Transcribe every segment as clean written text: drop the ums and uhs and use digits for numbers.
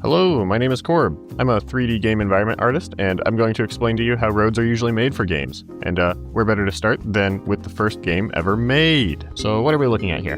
Hello, my name is Corb. I'm a 3D game environment artist, and I'm going to explain to you how roads are usually made for games. And where better to start than with the first game ever made. So what are we looking at here?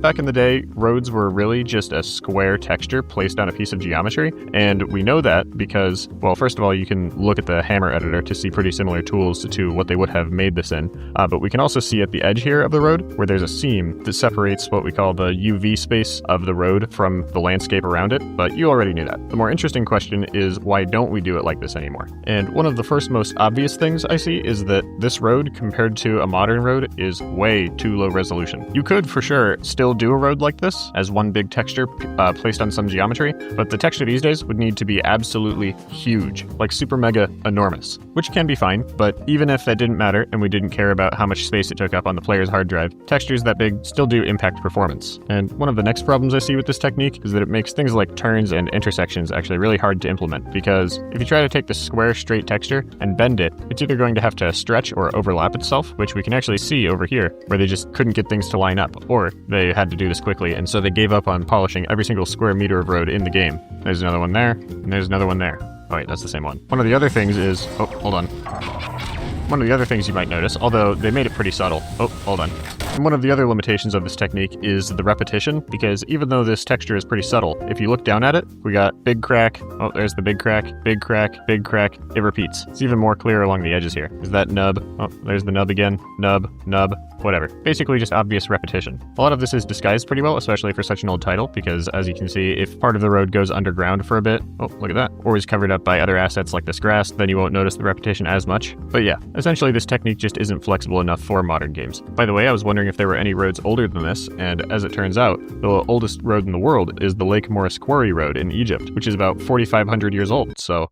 Back in the day, roads were really just a square texture placed on a piece of geometry, and we know that because, well, first of all, you can look at the Hammer editor to see pretty similar tools to what they would have made this in, but we can also see at the edge here of the road where there's a seam that separates what we call the UV space of the road from the landscape around it, but you already knew that. The more interesting question is, why don't we do it like this anymore? And one of the first most obvious things I see is that this road, compared to a modern road, is way too low resolution. You could, for sure, still do a road like this as one big texture placed on some geometry, but the texture these days would need to be absolutely huge, like super mega enormous, which can be fine, but even if that didn't matter and we didn't care about how much space it took up on the player's hard drive, textures that big still do impact performance. And one of the next problems I see with this technique is that it makes things like turns and intersections actually really hard to implement, because if you try to take the square straight texture and bend it, it's either going to have to stretch or overlap itself, which we can actually see over here, where they just couldn't get things to line up, or they had to do this quickly, and so they gave up on polishing every single square meter of road in the game. There's another one there, and there's another one there. Oh wait, that's the same one. One of the other things is, oh, hold on. One of the other things you might notice, although they made it pretty subtle. Oh, hold on. And one of the other limitations of this technique is the repetition, because even though this texture is pretty subtle, if you look down at it, we got big crack, oh, there's the big crack, big crack, big crack, it repeats. It's even more clear along the edges here. Is that nub? Oh, there's the nub again, nub, whatever. Basically just obvious repetition. A lot of this is disguised pretty well, especially for such an old title, because as you can see, if part of the road goes underground for a bit, oh, look at that, or is covered up by other assets like this grass, then you won't notice the repetition as much. But yeah, essentially this technique just isn't flexible enough for modern games. By the way, I was wondering if there were any roads older than this, and as it turns out, the oldest road in the world is the Lake Morris Quarry Road in Egypt, which is about 4,500 years old, so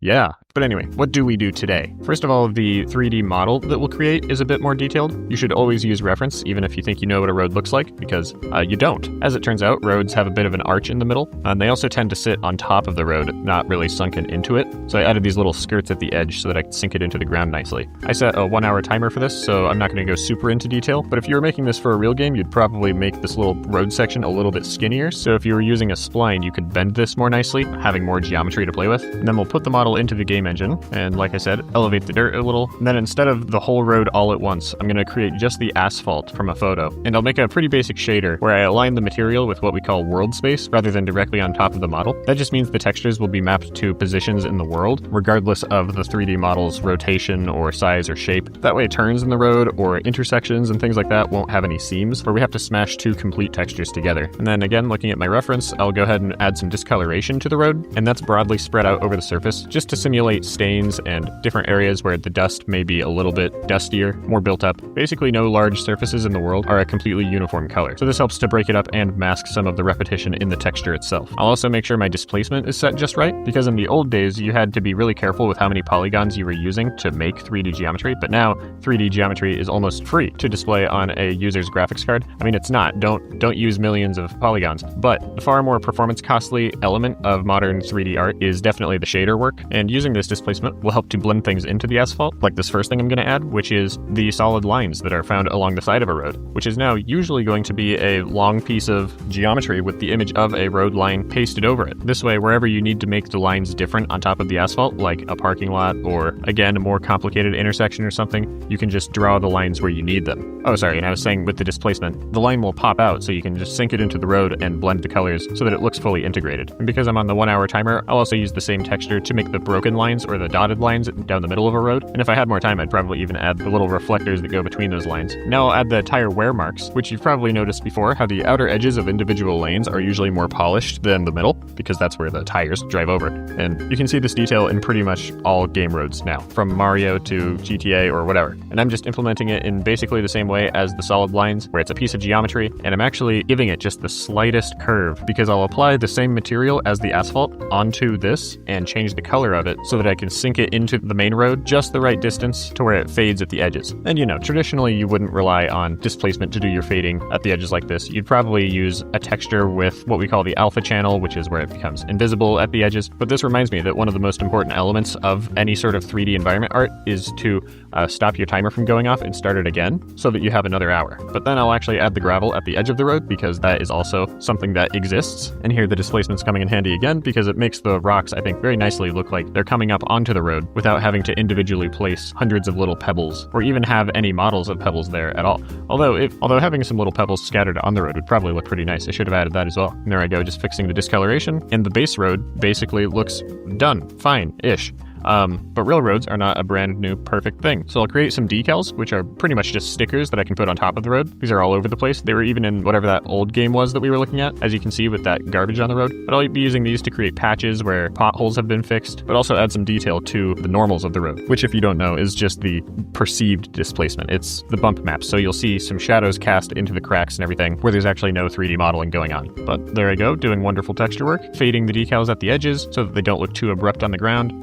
yeah. But anyway, what do we do today? First of all, the 3D model that we'll create is a bit more detailed. You should always use reference, even if you think you know what a road looks like, because you don't. As it turns out, roads have a bit of an arch in the middle, and they also tend to sit on top of the road, not really sunken into it. So I added these little skirts at the edge so that I could sink it into the ground nicely. I set a 1-hour timer for this, so I'm not going to go super into detail, but if you were making this for a real game, you'd probably make this little road section a little bit skinnier. So if you were using a spline, you could bend this more nicely, having more geometry to play with. And then we'll put the model into the game engine, and like I said, elevate the dirt a little. And then instead of the whole road all at once, I'm going to create just the asphalt from a photo. And I'll make a pretty basic shader where I align the material with what we call world space rather than directly on top of the model. That just means the textures will be mapped to positions in the world, regardless of the 3D model's rotation or size or shape. That way turns in the road or intersections and things like that won't have any seams where we have to smash two complete textures together. And then again, looking at my reference, I'll go ahead and add some discoloration to the road, and that's broadly spread out over the surface just to simulate stains and different areas where the dust may be a little bit dustier, more built up. Basically, no large surfaces in the world are a completely uniform color, so this helps to break it up and mask some of the repetition in the texture itself. I'll also make sure my displacement is set just right, because in the old days you had to be really careful with how many polygons you were using to make 3D geometry, but now 3D geometry is almost free to display on a user's graphics card. I mean, it's not. Don't use millions of polygons, but the far more performance costly element of modern 3D art is definitely the shader work, and using this displacement will help to blend things into the asphalt, like this first thing I'm going to add, which is the solid lines that are found along the side of a road, which is now usually going to be a long piece of geometry with the image of a road line pasted over it. This way, wherever you need to make the lines different on top of the asphalt, like a parking lot or, again, a more complicated intersection or something, you can just draw the lines where you need them. Oh, sorry, and I was saying with the displacement, the line will pop out so you can just sink it into the road and blend the colors so that it looks fully integrated. And because I'm on the 1-hour timer, I'll also use the same texture to make the broken lines or the dotted lines down the middle of a road, and if I had more time, I'd probably even add the little reflectors that go between those lines. Now I'll add the tire wear marks, which you've probably noticed before, how the outer edges of individual lanes are usually more polished than the middle, because that's where the tires drive over. And you can see this detail in pretty much all game roads now, from Mario to GTA or whatever. And I'm just implementing it in basically the same way as the solid lines, where it's a piece of geometry, and I'm actually giving it just the slightest curve, because I'll apply the same material as the asphalt onto this and change the color of it so so that I can sink it into the main road just the right distance to where it fades at the edges. And traditionally you wouldn't rely on displacement to do your fading at the edges like this. You'd probably use a texture with what we call the alpha channel, which is where it becomes invisible at the edges. But this reminds me that one of the most important elements of any sort of 3D environment art is to stop your timer from going off and start it again so that you have another hour. But then I'll actually add the gravel at the edge of the road because that is also something that exists. And here the displacement's coming in handy again because it makes the rocks, I think, very nicely look like they're coming up onto the road without having to individually place hundreds of little pebbles or even have any models of pebbles there at all. Although having some little pebbles scattered on the road would probably look pretty nice. I should have added that as well. And there I go, just fixing the discoloration. And the base road basically looks done, fine-ish. But real roads are not a brand new perfect thing. So I'll create some decals, which are pretty much just stickers that I can put on top of the road. These are all over the place. They were even in whatever that old game was that we were looking at, as you can see with that garbage on the road. But I'll be using these to create patches where potholes have been fixed, but also add some detail to the normals of the road, which, if you don't know, is just the perceived displacement. It's the bump map. So you'll see some shadows cast into the cracks and everything where there's actually no 3D modeling going on. But there I go, doing wonderful texture work, fading the decals at the edges so that they don't look too abrupt on the ground.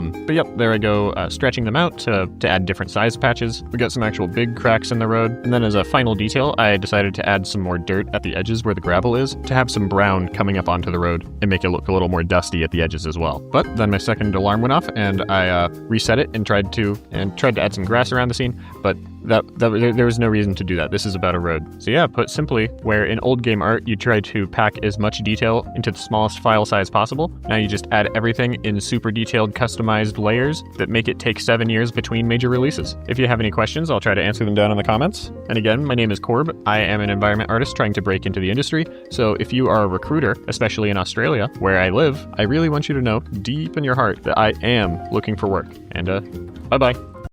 But yep, there I go, stretching them out to add different size patches. We got some actual big cracks in the road. And then as a final detail, I decided to add some more dirt at the edges where the gravel is to have some brown coming up onto the road and make it look a little more dusty at the edges as well. But then my second alarm went off and I reset it and tried to add some grass around the scene, but there was no reason to do that. This is about a road. So yeah, put simply, where in old game art you try to pack as much detail into the smallest file size possible, now you just add everything in super detailed customized layers that make it take 7 years between major releases. If you have any questions, I'll try to answer them down in the comments. And again, my name is Corb. I am an environment artist trying to break into the industry. So if you are a recruiter, especially in Australia, where I live, I really want you to know deep in your heart that I am looking for work. And bye-bye.